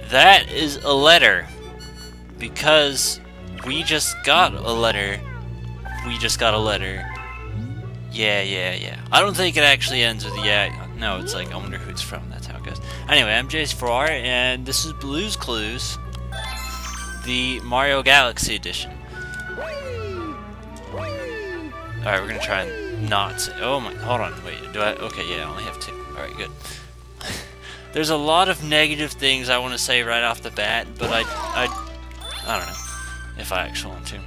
That is a letter. Because we just got a letter. We just got a letter. Yeah. I don't think it actually ends with yeah. No, it's like, I wonder who it's from. That's how it goes. Anyway, I'm Jace4R, and this is Blue's Clues, the Mario Galaxy edition. Alright, we're gonna try and not say. Oh my. Hold on. Wait. Do I? Okay, yeah, I only have 2. Alright, good. There's a lot of negative things I want to say right off the bat, but I don't know if I actually want to.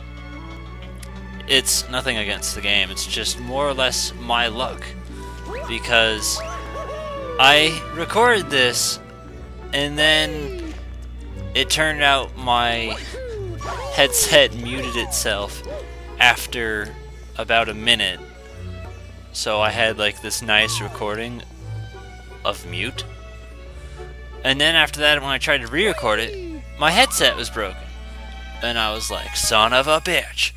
It's nothing against the game, it's just more or less my luck. Because I recorded this, and then it turned out my headset muted itself after about a minute. So I had like this nice recording of mute. And then after that, when I tried to re-record it, my headset was broken. And I was like, son of a bitch.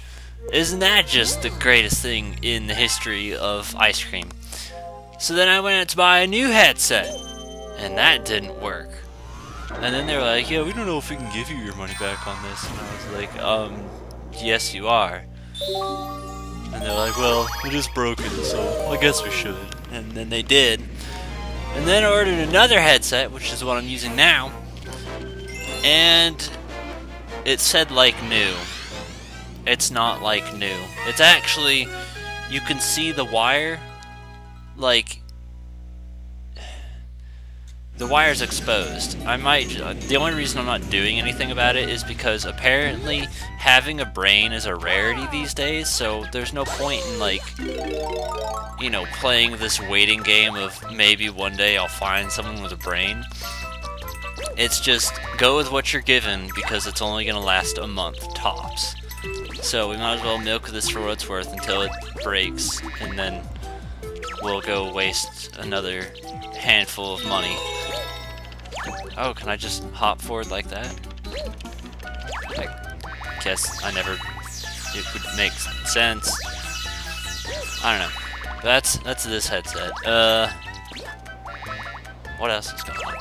Isn't that just the greatest thing in the history of ice cream? So then I went out to buy a new headset, and that didn't work. And then they were like, yeah, we don't know if we can give you your money back on this. And I was like, yes you are. And they're like, well, it is broken, so I guess we should. And then they did. And then I ordered another headset, which is what I'm using now. And it said like new. It's not like new. It's actually, you can see the wire, like, the wire's exposed. The only reason I'm not doing anything about it is because apparently having a brain is a rarity these days, so there's no point in, like, you know, playing this waiting game of maybe one day I'll find someone with a brain. It's just, go with what you're given, because it's only gonna last a month, tops. So we might as well milk this for what it's worth until it breaks, and then we'll go waste another handful of money. Oh, can I just hop forward like that? I guess it would make sense. I don't know. That's this headset. What else is going on?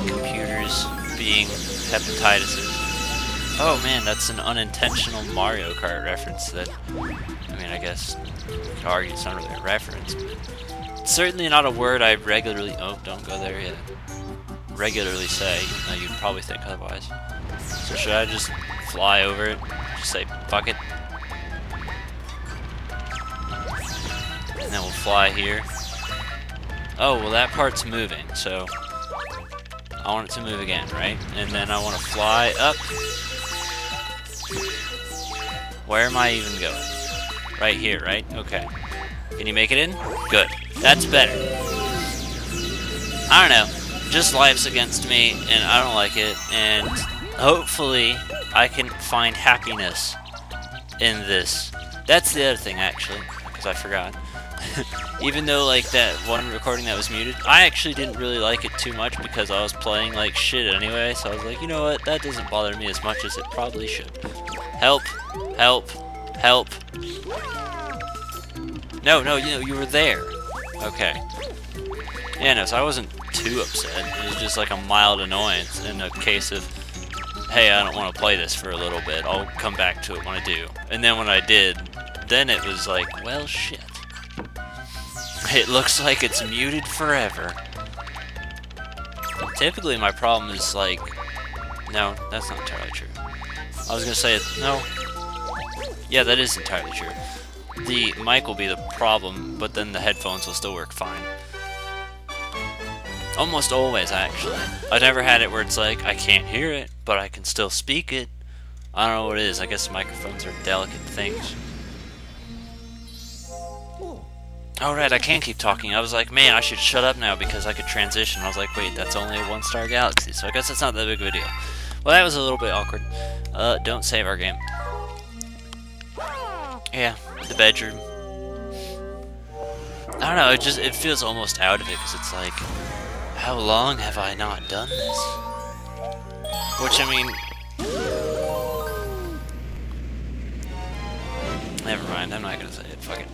Computers being hepatitis. Oh man, that's an unintentional Mario Kart reference that, I mean, I guess you could argue it's not really a reference, but it's certainly not a word I regularly, oh, don't go there yet, regularly say, even though you'd probably think otherwise. So should I just fly over it, just say, fuck it, and then we'll fly here. Oh, well that part's moving, so I want it to move again, right? And then I want to fly up. Where am I even going? Right here, right? Okay. Can you make it in? Good. That's better. I don't know. Just life's against me, and I don't like it, and hopefully I can find happiness in this. That's the other thing, actually, because I forgot. Even though, like, that one recording that was muted, I actually didn't really like it too much because I was playing like shit anyway, so I was like, you know what, that doesn't bother me as much as it probably should. Help! Help! Help! No, you were there. Okay. Yeah, no, so I wasn't too upset. It was just like a mild annoyance in a case of, hey, I don't want to play this for a little bit, I'll come back to it when I do. And then when I did, then it was like, well, shit. It looks like it's muted forever. Typically my problem is like... No, that's not entirely true. I was gonna say, no. Yeah, that is entirely true. The mic will be the problem, but then the headphones will still work fine. Almost always, actually. I've never had it where it's like, I can't hear it, but I can still speak it. I don't know what it is. I guess microphones are delicate things. Oh right, I can keep talking. I was like, man, I should shut up now because I could transition. I was like, wait, that's only a 1-star galaxy, so I guess that's not that big of a deal. Well, that was a little bit awkward. Don't save our game. Yeah, the bedroom. I don't know, it feels almost out of it because it's like, how long have I not done this? Which, I mean... Never mind, I'm not gonna say it, fuck it.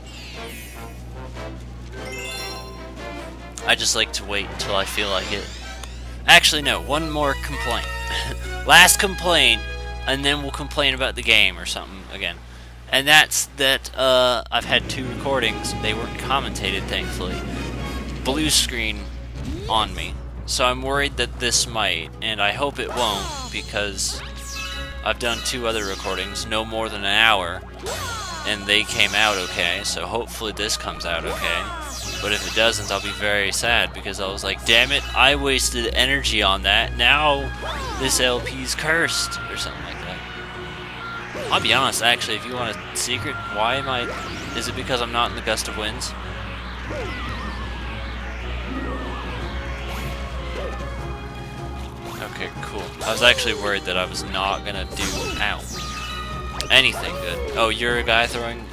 I just like to wait until I feel like it. Actually, no, one more complaint. Last complaint, and then we'll complain about the game or something again. And that's that I've had 2 recordings. They weren't commentated, thankfully. Blue screen on me. So I'm worried that this might, and I hope it won't, because I've done 2 other recordings, no more than an hour, and they came out okay, so hopefully this comes out okay. But if it doesn't, I'll be very sad, because I was like, damn it, I wasted energy on that, now this LP's cursed, or something like that. I'll be honest, actually, if you want a secret, why am I... Is it because I'm not in the gust of winds? Okay, cool. I was actually worried that I was not gonna do, ow, anything good. Oh, you're a guy throwing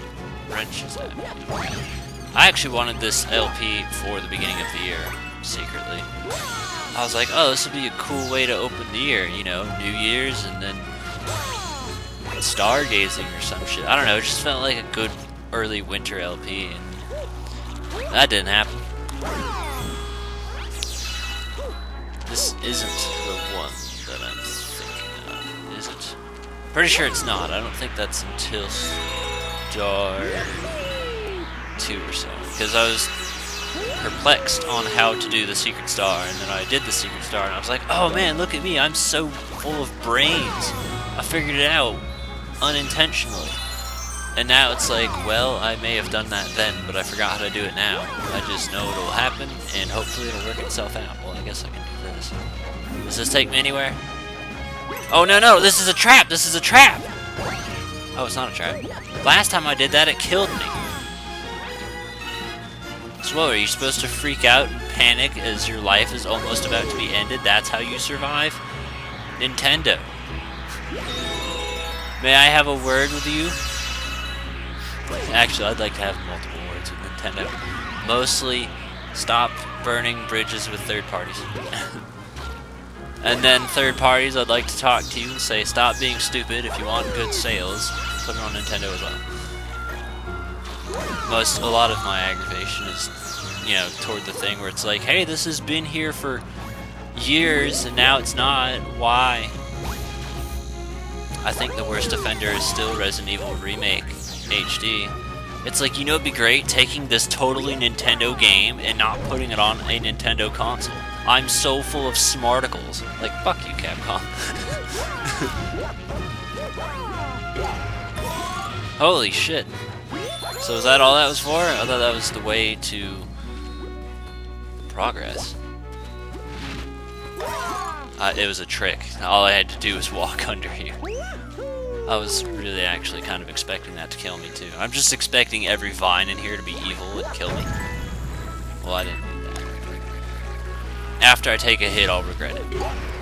wrenches at me. I actually wanted this LP for the beginning of the year, secretly. I was like, oh, this would be a cool way to open the year, you know, New Year's and then stargazing or some shit. I don't know, it just felt like a good early winter LP, and that didn't happen. This isn't the one that I'm thinking of, is it? Pretty sure it's not. I don't think that's until Star 2 or so, because I was perplexed on how to do the Secret Star, and then I did the Secret Star, and I was like, oh man, look at me, I'm so full of brains. I figured it out unintentionally. And now it's like, well, I may have done that then, but I forgot how to do it now. I just know it'll happen, and hopefully it'll work itself out. Well, I guess I can do this. Does this take me anywhere? Oh, no, no, this is a trap! This is a trap! Oh, it's not a trap. Last time I did that, it killed me. So what, are you supposed to freak out and panic as your life is almost about to be ended? That's how you survive? Nintendo. May I have a word with you? Actually, I'd like to have multiple words with Nintendo. Mostly, stop burning bridges with third parties. And then third parties, I'd like to talk to you and say, stop being stupid. If you want good sales, put it on Nintendo as well. A lot of my aggravation is, you know, toward the thing where it's like, hey, this has been here for years and now it's not. Why? I think the worst offender is still Resident Evil Remake HD. It's like, you know, it'd be great taking this totally Nintendo game and not putting it on a Nintendo console. I'm so full of smarticles. Like, fuck you, Capcom. Holy shit. So is that all that was for? I thought that was the way to progress. It was a trick. All I had to do was walk under here. I was really actually kind of expecting that to kill me too. I'm just expecting every vine in here to be evil and kill me. Well, I didn't do that. After I take a hit, I'll regret it.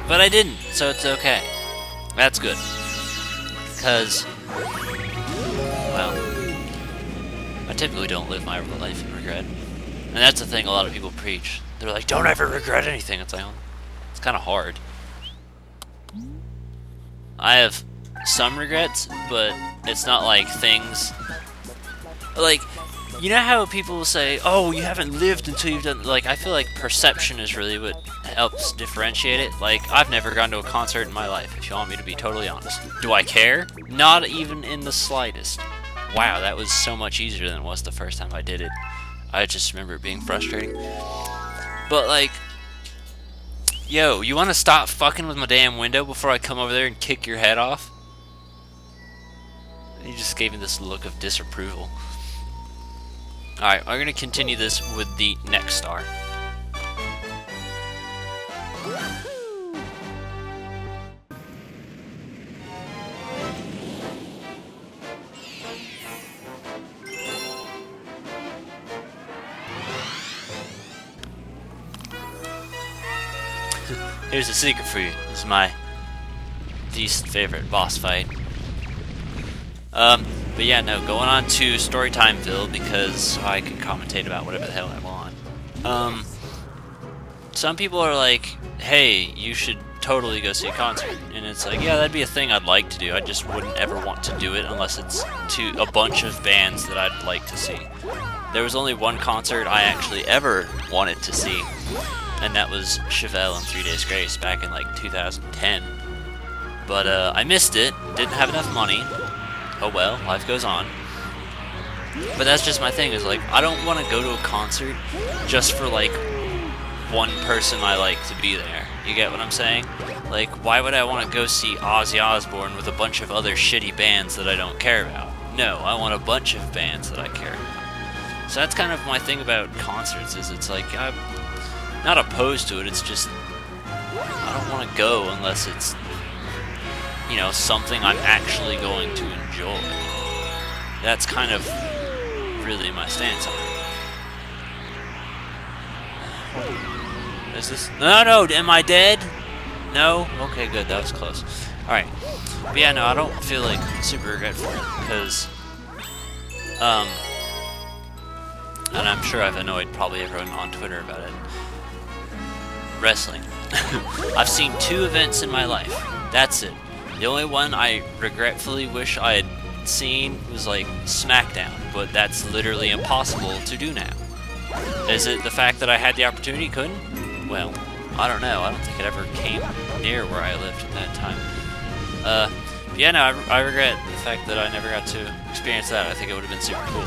But I didn't, so it's okay. That's good. Because, well, I typically don't live my life in regret. And that's the thing a lot of people preach. They're like, don't ever regret anything. It's like, it's kind of hard. I have some regrets, but it's not like things like, you know how people will say, oh, you haven't lived until you've done, like, I feel like perception is really what helps differentiate it. Like, I've never gone to a concert in my life, if you want me to be totally honest. Do I care? Not even in the slightest. Wow, that was so much easier than it was the first time I did it. I just remember it being frustrating. But, like, yo, you want to stop fucking with my damn window before I come over there and kick your head off? He just gave me this look of disapproval. Alright, we're going to continue this with the next star. Here's a secret for you. This is my least favorite boss fight. But yeah, no, going on to Storytimeville because I can commentate about whatever the hell I want. Some people are like, hey, you should totally go see a concert. And it's like, yeah, that'd be a thing I'd like to do. I just wouldn't ever want to do it unless it's to a bunch of bands that I'd like to see. There was only one concert I actually ever wanted to see, and that was Chevelle and 3 Days Grace back in like 2010. But I missed it, didn't have enough money. Oh well, life goes on. But that's just my thing, is like, I don't want to go to a concert just for like one person I like to be there. You get what I'm saying? Like, why would I want to go see Ozzy Osbourne with a bunch of other shitty bands that I don't care about? No, I want a bunch of bands that I care about. So that's kind of my thing about concerts, is it's like, I'm not opposed to it, it's just, I don't want to go unless it's, you know, something I'm actually going to enjoy. That's kind of really my stance on it. Is this? No, am I dead? No? Okay, good, that was close. Alright. But yeah, no, I don't feel like super regretful because, and I'm sure I've annoyed probably everyone on Twitter about it. Wrestling. I've seen 2 events in my life. That's it. The only one I regretfully wish I had seen was like SmackDown, but that's literally impossible to do now. Is it the fact that I had the opportunity, couldn't? Well, I don't know. I don't think it ever came near where I lived at that time. Yeah, no, I regret the fact that I never got to experience that. I think it would have been super cool.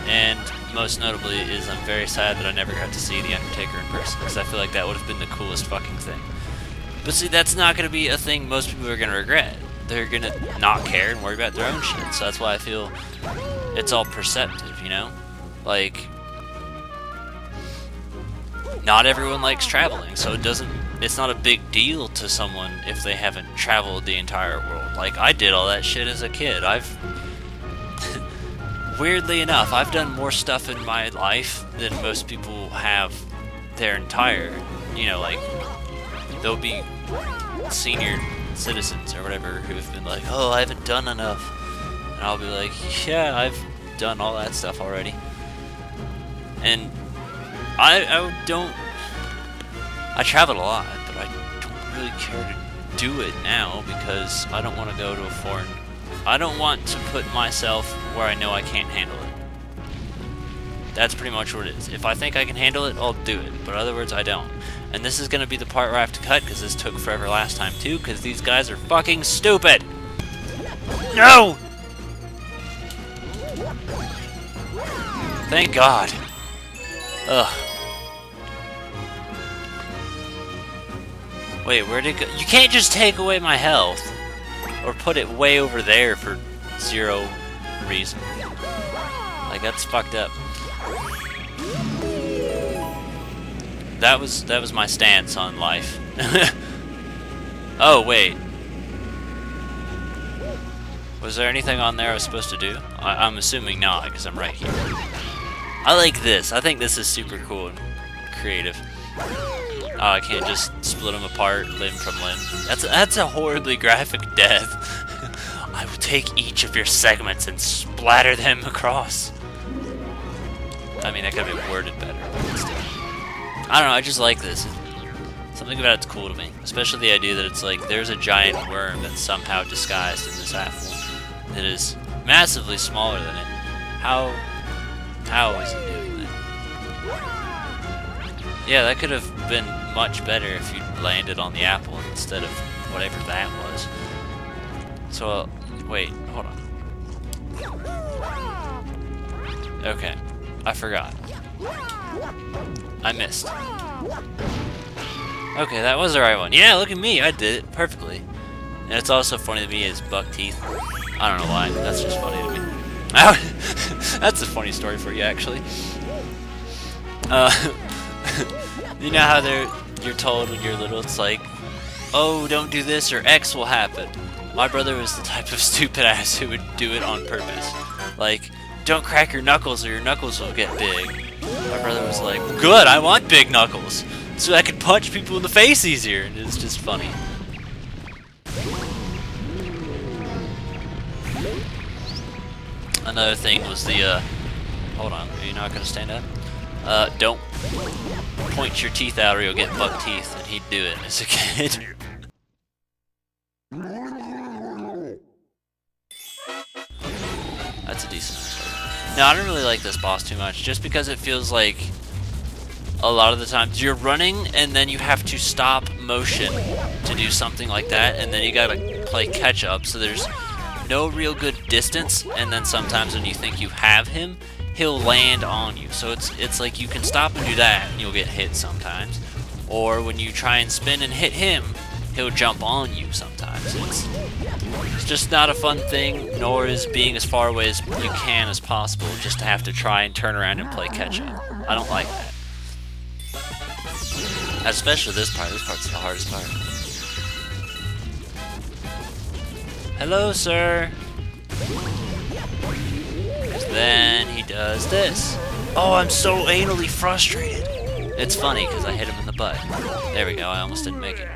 And most notably is I'm very sad that I never got to see The Undertaker in person, because I feel like that would have been the coolest fucking thing. But see, that's not going to be a thing most people are going to regret. They're going to not care and worry about their own shit. So that's why I feel it's all perceptive, you know? Like, not everyone likes traveling, so it's not a big deal to someone if they haven't traveled the entire world. Like, I did all that shit as a kid. Weirdly enough, I've done more stuff in my life than most people have their entire, you know, like, there'll be senior citizens or whatever who have been like, oh, I haven't done enough. And I'll be like, yeah, I've done all that stuff already. And I traveled a lot, but I don't really care to do it now because I don't want to go to I don't want to put myself where I know I can't handle it. That's pretty much what it is. If I think I can handle it, I'll do it, but in other words, I don't. And this is going to be the part where I have to cut because this took forever last time too, because these guys are fucking stupid! No! Thank God. Ugh. Wait, where'd it go? You can't just take away my health. Or put it way over there for 0 reason. Like, that's fucked up. That was my stance on life. Oh, wait. Was there anything on there I was supposed to do? I'm assuming not, because I'm right here. I like this. I think this is super cool and creative. Oh, I can't just split them apart limb from limb. That's a horribly graphic death. I will take each of your segments and splatter them across. I mean, that could have been worded better, but still. I don't know, I just like this. Something about it's cool to me. Especially the idea that it's like, there's a giant worm that's somehow disguised in this apple that is massively smaller than it. How is it doing that? Yeah, that could have been much better if you landed on the apple instead of whatever that was. So, wait, hold on. Okay, I forgot. I missed. Okay, that was the right one. Yeah, look at me, I did it perfectly. And it's also funny to me is buck teeth. I don't know why, that's just funny to me. That's a funny story for you, actually. You know how you're told when you're little, it's like, oh, don't do this or X will happen. My brother was the type of stupid ass who would do it on purpose. Like, don't crack your knuckles or your knuckles will get big. My brother was like, good, I want big knuckles, so I can punch people in the face easier, and it's just funny. Another thing was the, hold on, are you not gonna stand up? Don't point your teeth out or you'll get buck teeth, and he'd do it as a kid. That's a decent story. No, I don't really like this boss too much, just because it feels like a lot of the times you're running and then you have to stop motion to do something like that, and then you gotta play catch up, so there's no real good distance, and then sometimes when you think you have him, he'll land on you. So it's like you can stop and do that and you'll get hit sometimes. Or when you try and spin and hit him, he'll jump on you sometimes. It's just not a fun thing, nor is being as far away as you can as possible, just to have to try and turn around and play catch up. I don't like that. Especially this part. This part's the hardest part. Hello, sir. Then he does this. Oh, I'm so anally frustrated. It's funny because I hit him in the butt. There we go. I almost didn't make it.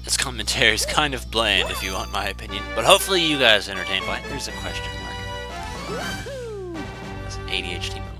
This commentary is kind of bland, if you want my opinion, but hopefully you guys are entertained by it. There's a question mark. That's an ADHD moment.